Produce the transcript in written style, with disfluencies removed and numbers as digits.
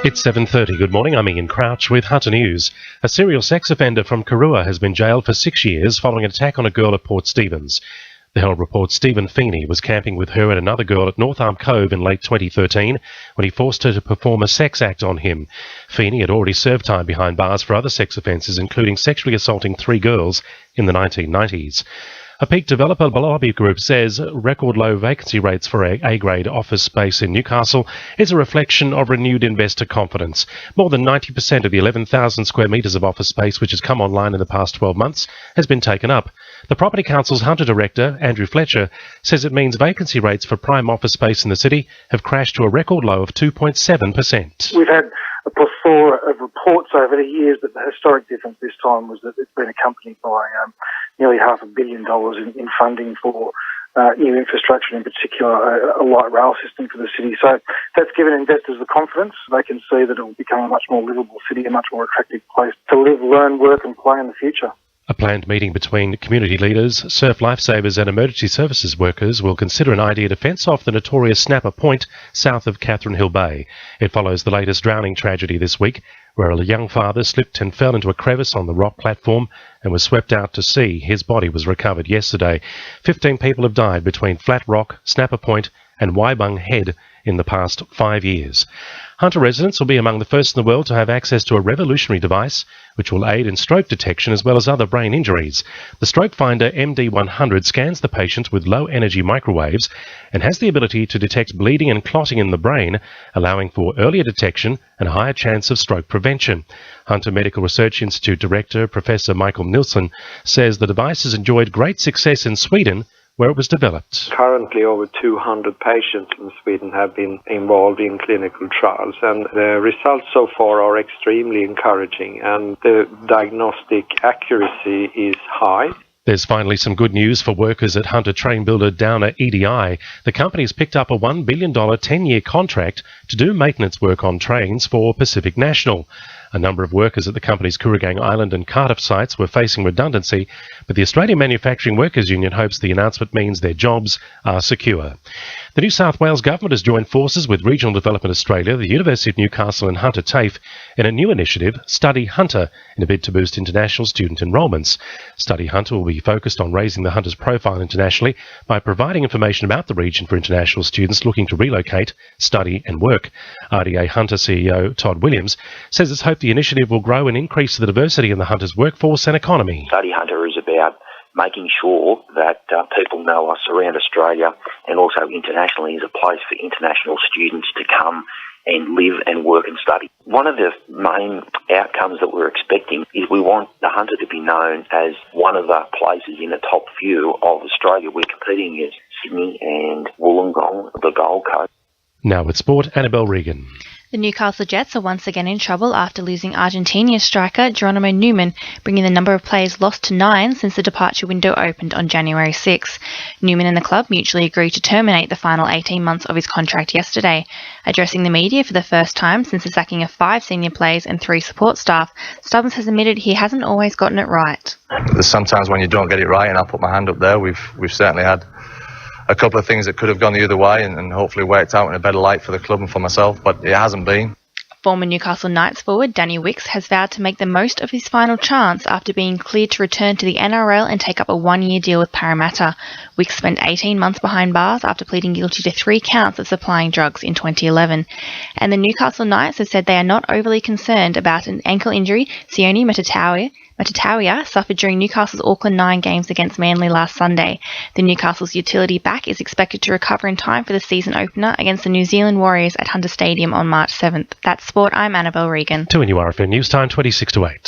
It's 7:30. Good morning. I'm Ian Crouch with Hunter News. A serial sex offender from Karua has been jailed for 6 years following an attack on a girl at Port Stephens. The Herald reports Stephen Feeney was camping with her and another girl at North Arm Cove in late 2013 when he forced her to perform a sex act on him. Feeney had already served time behind bars for other sex offences, including sexually assaulting 3 girls in the 1990s. A Peak developer lobby group says record low vacancy rates for A-grade office space in Newcastle is a reflection of renewed investor confidence. More than 90% of the 11,000 square metres of office space which has come online in the past 12 months has been taken up. The Property Council's Hunter Director, Andrew Fletcher, says it means vacancy rates for prime office space in the city have crashed to a record low of 2.7%. We've had a plethora of reports over the years, but the historic difference this time was that it's been accompanied by nearly $500 million in funding for new infrastructure, in particular a light rail system for the city. So that's given investors the confidence. They can see that it will become a much more livable city, a much more attractive place to live, learn, work and play in the future. A planned meeting between community leaders, surf lifesavers and emergency services workers will consider an idea to fence off the notorious Snapper Point south of Catherine Hill Bay. It follows the latest drowning tragedy this week, where a young father slipped and fell into a crevice on the rock platform and was swept out to sea. His body was recovered yesterday. 15 people have died between Flat Rock, Snapper Point and Waibung Head in the past 5 years. Hunter residents will be among the first in the world to have access to a revolutionary device which will aid in stroke detection as well as other brain injuries. The Stroke Finder MD100 scans the patient with low-energy microwaves and has the ability to detect bleeding and clotting in the brain, allowing for earlier detection and a higher chance of stroke prevention. Hunter Medical Research Institute Director Professor Michael Nilsson says the device has enjoyed great success in Sweden, where it was developed. Currently, over 200 patients in Sweden have been involved in clinical trials, and the results so far are extremely encouraging, and the diagnostic accuracy is high. There's finally some good news for workers at Hunter train builder Downer EDI. The company's picked up a $1 billion 10-year contract to do maintenance work on trains for Pacific National. A number of workers at the company's Kooragang Island and Cardiff sites were facing redundancy, but the Australian Manufacturing Workers Union hopes the announcement means their jobs are secure. The New South Wales Government has joined forces with Regional Development Australia, the University of Newcastle and Hunter TAFE in a new initiative, Study Hunter, in a bid to boost international student enrolments. Study Hunter will be focused on raising the Hunter's profile internationally by providing information about the region for international students looking to relocate, study and work. RDA Hunter CEO Todd Williams says it's hoped the initiative will grow and increase the diversity in the Hunter's workforce and economy. Study Hunter is about making sure that people know us around Australia and also internationally as a place for international students to come and live and work and study. One of the main outcomes that we're expecting is we want the Hunter to be known as one of the places in the top few of Australia. We're competing against Sydney and Wollongong, the Gold Coast. Now with sport, Annabelle Regan. The Newcastle Jets are once again in trouble after losing Argentinian striker Geronimo Newman, bringing the number of players lost to 9 since the departure window opened on January 6. Newman and the club mutually agreed to terminate the final 18 months of his contract yesterday. Addressing the media for the first time since the sacking of 5 senior players and 3 support staff, Stubbs has admitted he hasn't always gotten it right. There's sometimes when you don't get it right, and I'll put my hand up there. We've certainly had a couple of things that could have gone the other way and hopefully worked out in a better light for the club and for myself, but it hasn't been. Former Newcastle Knights forward Danny Wicks has vowed to make the most of his final chance after being cleared to return to the NRL and take up a 1-year deal with Parramatta. Wicks spent 18 months behind bars after pleading guilty to 3 counts of supplying drugs in 2011. And the Newcastle Knights have said they are not overly concerned about an ankle injury Sione Matataua suffered during Newcastle's Auckland 9 games against Manly last Sunday. The Newcastle's utility back is expected to recover in time for the season opener against the New Zealand Warriors at Hunter Stadium on March 7th. That's sport. I'm Annabelle Regan. 2 NURFM News Time 26 to 8.